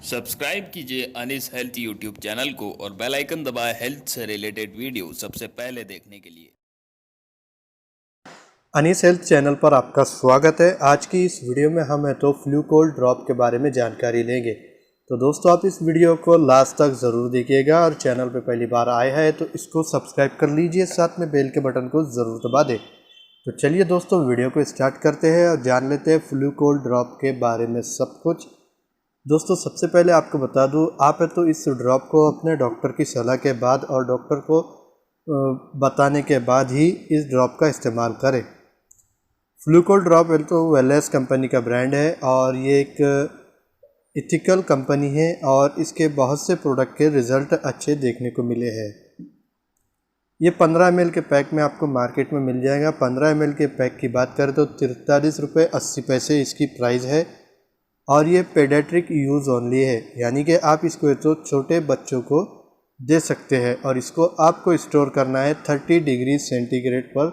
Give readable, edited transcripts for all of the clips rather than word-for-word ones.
Subscribe कीजिए Anis health YouTube channel को और बेल आइकन दबाएं हेल्थ से रिलेटेड वीडियो सबसे पहले देखने के लिए। अनीस हेल्थ चैनल पर आपका स्वागत है। आज की इस वीडियो में हम फ्लू कोल्ड ड्रॉप के बारे में जानकारी लेंगे। तो दोस्तों आप इस वीडियो को लास्ट तक ज़रूर देखिएगा और चैनल पर पहली बार आए हैं तो इसको सब्सक्राइब कर लीजिए, साथ में बेल के बटन को ज़रूर दबा दें। तो चलिए दोस्तों वीडियो को स्टार्ट करते हैं और जान लेते हैं फ्लू कोल्ड ड्रॉप के बारे में सब कुछ। दोस्तों सबसे पहले आपको बता दूं, आप इस ड्रॉप को अपने डॉक्टर की सलाह के बाद और डॉक्टर को बताने के बाद ही इस ड्रॉप का इस्तेमाल करें। फ्लू कोल्ड ड्रॉप तो वेलनेस कंपनी का ब्रांड है और ये एक इथिकल कंपनी है और इसके बहुत से प्रोडक्ट के रिज़ल्ट अच्छे देखने को मिले हैं। ये 15 ml के पैक में आपको मार्केट में मिल जाएगा। 15 ml के पैक की बात करें तो 43 रुपये 80 पैसे इसकी प्राइस है और ये पेडियाट्रिक यूज़ ओनली है, यानी कि आप इसको तो छोटे बच्चों को दे सकते हैं और इसको आपको स्टोर करना है 30 डिग्री सेंटीग्रेड पर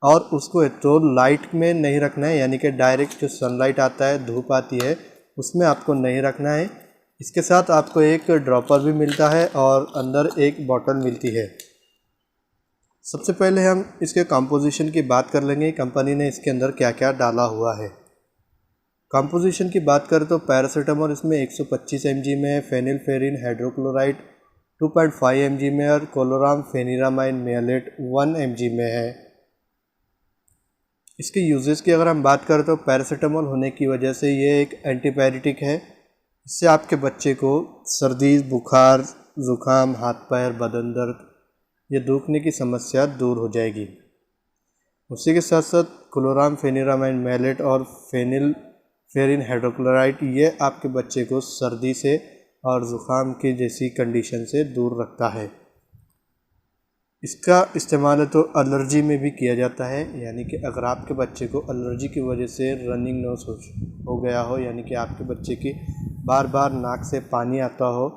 और उसको तो लाइट में नहीं रखना है, यानी कि डायरेक्ट जो सनलाइट आता है, धूप आती है, उसमें आपको नहीं रखना है। इसके साथ आपको एक ड्रॉपर भी मिलता है और अंदर एक बॉटल मिलती है। सबसे पहले हम इसके कंपोजिशन की बात कर लेंगे, कंपनी ने इसके अंदर क्या क्या डाला हुआ है। कंपोजिशन की बात करें तो पैरासीटामोल इसमें 125 mg में, फेनिलफेरिन हाइड्रोक्लोराइड 2.5 mg में और कोलोराम फेनिरामाइन मेलेट 1 mg में है। इसके यूजेस की अगर हम बात करें तो पैरासीटामोल होने की वजह से ये एक एंटीपायरेटिक है। इससे आपके बच्चे को सर्दी, बुखार, ज़ुकाम, हाथ पैर, बदन दर्द, ये दुखने की समस्या दूर हो जाएगी। उसी के साथ साथ कोलोराम फेनिरामाइन मेलेट और फेनिलफेरिन हाइड्रोक्लोराइड ये आपके बच्चे को सर्दी से और ज़ुकाम की जैसी कंडीशन से दूर रखता है। इसका इस्तेमाल तो एलर्जी में भी किया जाता है, यानी कि अगर आपके बच्चे को एलर्जी की वजह से रनिंग नोज हो गया हो, यानी कि आपके बच्चे की बार बार नाक से पानी आता हो,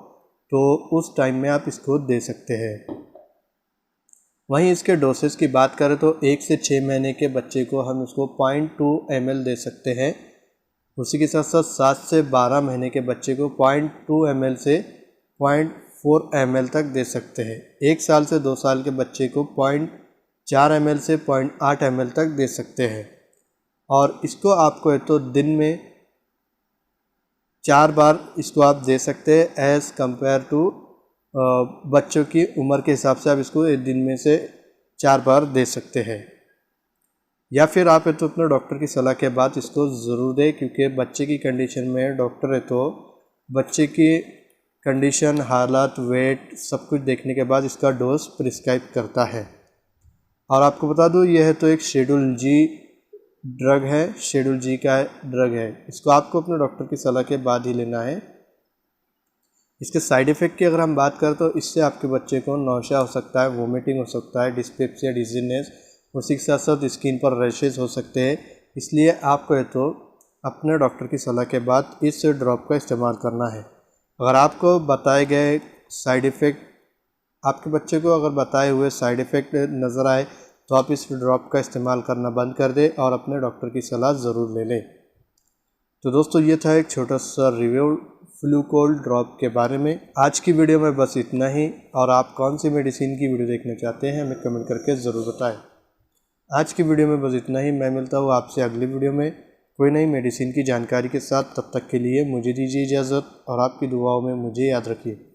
तो उस टाइम में आप इसको दे सकते हैं। वहीं इसके डोसेस की बात करें तो 1 से 6 महीने के बच्चे को हम इसको 0.2 ml दे सकते हैं। उसी के साथ साथ 7 से 12 महीने के बच्चे को 0.2 ml से 0.4 ml तक दे सकते हैं। 1 साल से 2 साल के बच्चे को 0.4 ml से 0.8 ml तक दे सकते हैं और इसको आपको तो दिन में 4 बार इसको आप दे सकते हैं। एज़ कंपेयर टू बच्चों की उम्र के हिसाब से आप इसको एक दिन में से 4 बार दे सकते हैं, या फिर आप तो अपने डॉक्टर की सलाह के बाद इसको ज़रूर दें, क्योंकि बच्चे की कंडीशन में डॉक्टर तो बच्चे की कंडीशन, हालात, वेट सब कुछ देखने के बाद इसका डोज प्रिस्क्राइब करता है। और आपको बता दूं यह तो एक शेड्यूल जी ड्रग है, शेड्यूल जी का ड्रग है। इसको आपको अपने डॉक्टर की सलाह के बाद ही लेना है। इसके साइड इफ़ेक्ट की अगर हम बात करें तो इससे आपके बच्चे को नौशा हो सकता है, वोमिटिंग हो सकता है, डिस्पेप्सिया, डिजीनेस, उसी के साथ साथ स्किन पर रैशेज हो सकते हैं। इसलिए आपको तो अपने डॉक्टर की सलाह के बाद इस ड्रॉप का इस्तेमाल करना है। अगर आपको बताए गए साइड इफ़ेक्ट, आपके बच्चे को अगर बताए हुए साइड इफ़ेक्ट नज़र आए तो आप इस ड्रॉप का इस्तेमाल करना बंद कर दें और अपने डॉक्टर की सलाह ज़रूर ले लें। तो दोस्तों ये था एक छोटा सा रिव्यू फ्लू कोल्ड ड्रॉप के बारे में। आज की वीडियो में बस इतना ही, और आप कौन सी मेडिसिन की वीडियो देखना चाहते हैं हमें कमेंट करके ज़रूर बताएं। आज की वीडियो में बस इतना ही। मैं मिलता हूँ आपसे अगली वीडियो में कोई नई मेडिसिन की जानकारी के साथ। तब तक के लिए मुझे दीजिए इजाज़त और आपकी दुआओं में मुझे याद रखिए।